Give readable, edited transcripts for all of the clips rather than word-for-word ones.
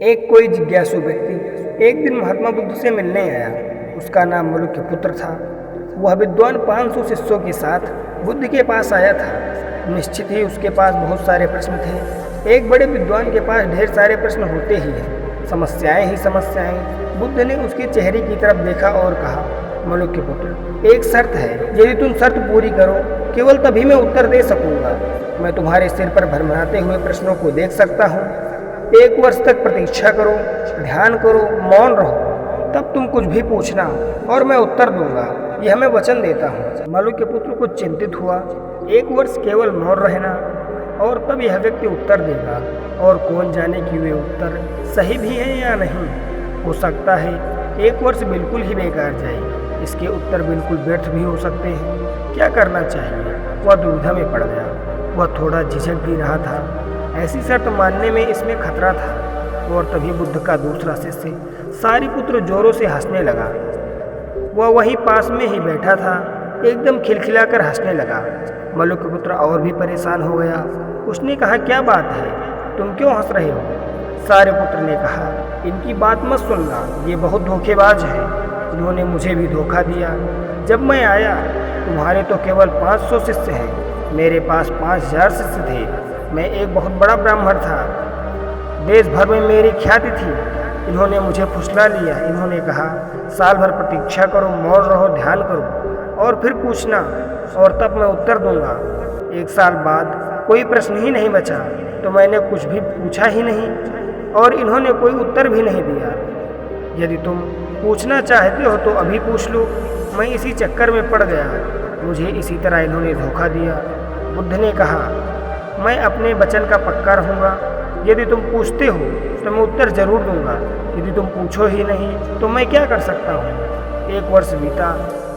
एक कोई जिज्ञासु व्यक्ति एक दिन महात्मा बुद्ध से मिलने आया। उसका नाम मलुक्यपुत्र था। वह विद्वान 500 शिष्यों के साथ बुद्ध के पास आया था। निश्चित ही उसके पास बहुत सारे प्रश्न थे। एक बड़े विद्वान के पास ढेर सारे प्रश्न होते ही हैं, समस्याएं ही समस्याएं। बुद्ध ने उसके चेहरे की तरफ देखा और कहा, मलुक्यपुत्र, एक शर्त है। यदि तुम शर्त पूरी करो, केवल तभी मैं उत्तर दे सकूंगा। मैं तुम्हारे सिर पर भरभराते हुए प्रश्नों को देख सकता हूँ। 1 वर्ष तक प्रतीक्षा करो, ध्यान करो, मौन रहो, तब तुम कुछ भी पूछना और मैं उत्तर दूंगा। यह मैं वचन देता हूँ। मलुक्यपुत्र कुछ चिंतित हुआ। 1 वर्ष केवल मौन रहना और तब यह व्यक्ति उत्तर देगा, और कौन जाने कि वे उत्तर सही भी है या नहीं। हो सकता है 1 वर्ष बिल्कुल ही बेकार जाए। इसके उत्तर बिल्कुल व्यर्थ भी हो सकते हैं। क्या करना चाहिए? वह दुविधा में पड़ गया। वह थोड़ा झिझक भी रहा था। ऐसी शर्त मानने में इसमें खतरा था। और तभी बुद्ध का दूसरा शिष्य सारिपुत्र जोरों से हंसने लगा। वह वहीं पास में ही बैठा था, एकदम खिलखिलाकर हंसने लगा। मलुक्यपुत्र और भी परेशान हो गया। उसने कहा, क्या बात है, तुम क्यों हंस रहे हो? सारिपुत्र ने कहा, इनकी बात मत सुनना, ये बहुत धोखेबाज है। इन्होंने मुझे भी धोखा दिया। जब मैं आया, तुम्हारे तो केवल 500 शिष्य हैं, मेरे पास 5000 शिष्य थे। मैं एक बहुत बड़ा ब्राह्मण था, देश भर में मेरी ख्याति थी। इन्होंने मुझे फुसला लिया। इन्होंने कहा, साल भर प्रतीक्षा करो, मौन रहो, ध्यान करो और फिर पूछना, और तब मैं उत्तर दूंगा। 1 साल बाद कोई प्रश्न ही नहीं बचा तो मैंने कुछ भी पूछा ही नहीं, और इन्होंने कोई उत्तर भी नहीं दिया। यदि तुम पूछना चाहते हो तो अभी पूछ लो। मैं इसी चक्कर में पड़ गया। मुझे इसी तरह इन्होंने धोखा दिया। बुद्ध ने कहा, मैं अपने वचन का पक्का रहूँगा। यदि तुम पूछते हो तो मैं उत्तर जरूर दूंगा। यदि तुम पूछो ही नहीं तो मैं क्या कर सकता हूँ? 1 वर्ष बीता।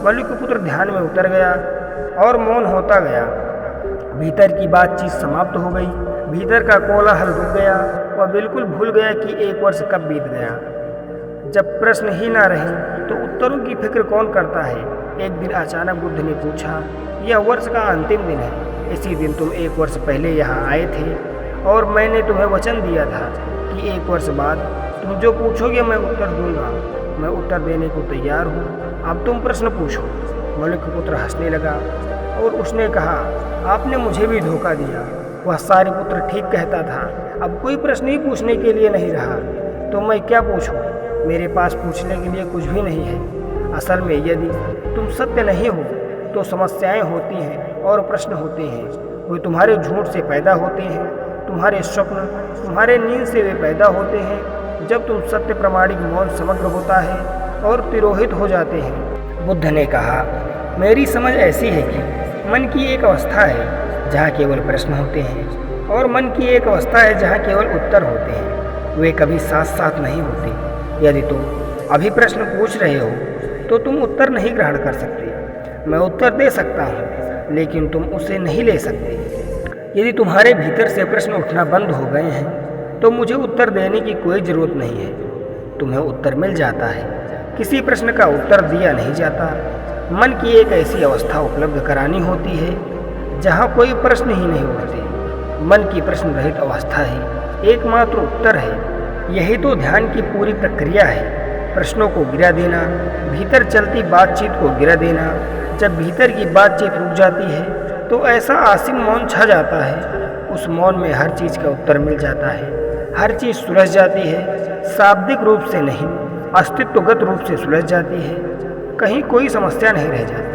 मलुक्यपुत्र ध्यान में उतर गया और मौन होता गया। भीतर की बातचीत समाप्त हो गई। भीतर का कोलाहल रुक गया। वह बिल्कुल भूल गया कि 1 वर्ष कब बीत गया। जब प्रश्न ही ना रहे तो उत्तरों की फिक्र कौन करता है? एक दिन अचानक बुद्ध ने पूछा, यह वर्ष का अंतिम दिन है। इसी दिन तुम 1 वर्ष पहले यहाँ आए थे और मैंने तुम्हें वचन दिया था कि 1 वर्ष बाद तुम जो पूछोगे मैं उत्तर दूंगा। मैं उत्तर देने को तैयार हूँ। अब तुम प्रश्न पूछो। मलुक्यपुत्र हंसने लगा और उसने कहा, आपने मुझे भी धोखा दिया। वह सारिपुत्र ठीक कहता था। अब कोई प्रश्न ही पूछने के लिए नहीं रहा, तो मैं क्या पूछूं? मेरे पास पूछने के लिए कुछ भी नहीं है। असल में यदि तुम सत्य नहीं हो तो समस्याएं होती हैं और प्रश्न होते हैं। वे तुम्हारे झूठ से पैदा होते हैं। तुम्हारे स्वप्न, तुम्हारे नींद से वे पैदा होते हैं। जब तुम सत्य प्रमाणिक मौन समग्र होता है और तिरोहित हो जाते हैं। बुद्ध ने कहा, मेरी समझ ऐसी है कि मन की एक अवस्था है जहाँ केवल प्रश्न होते हैं, और मन की एक अवस्था है जहाँ केवल उत्तर होते हैं। वे कभी साथ साथ नहीं होते। यदि तुम अभी प्रश्न पूछ रहे हो तो तुम उत्तर नहीं ग्रहण कर सकते। मैं उत्तर दे सकता हूँ, लेकिन तुम उसे नहीं ले सकते। यदि तुम्हारे भीतर से प्रश्न उठना बंद हो गए हैं तो मुझे उत्तर देने की कोई ज़रूरत नहीं है। तुम्हें उत्तर मिल जाता है। किसी प्रश्न का उत्तर दिया नहीं जाता। मन की एक ऐसी अवस्था उपलब्ध करानी होती है जहाँ कोई प्रश्न ही नहीं उठते। मन की प्रश्न रहित अवस्था ही एकमात्र उत्तर है। यही तो ध्यान की पूरी प्रक्रिया है। प्रश्नों को गिरा देना, भीतर चलती बातचीत को गिरा देना। जब भीतर की बातचीत रुक जाती है तो ऐसा आसिम मौन छा जाता है। उस मौन में हर चीज़ का उत्तर मिल जाता है। हर चीज़ सुलझ जाती है, शाब्दिक रूप से नहीं, अस्तित्वगत रूप से सुलझ जाती है। कहीं कोई समस्या नहीं रह जाती।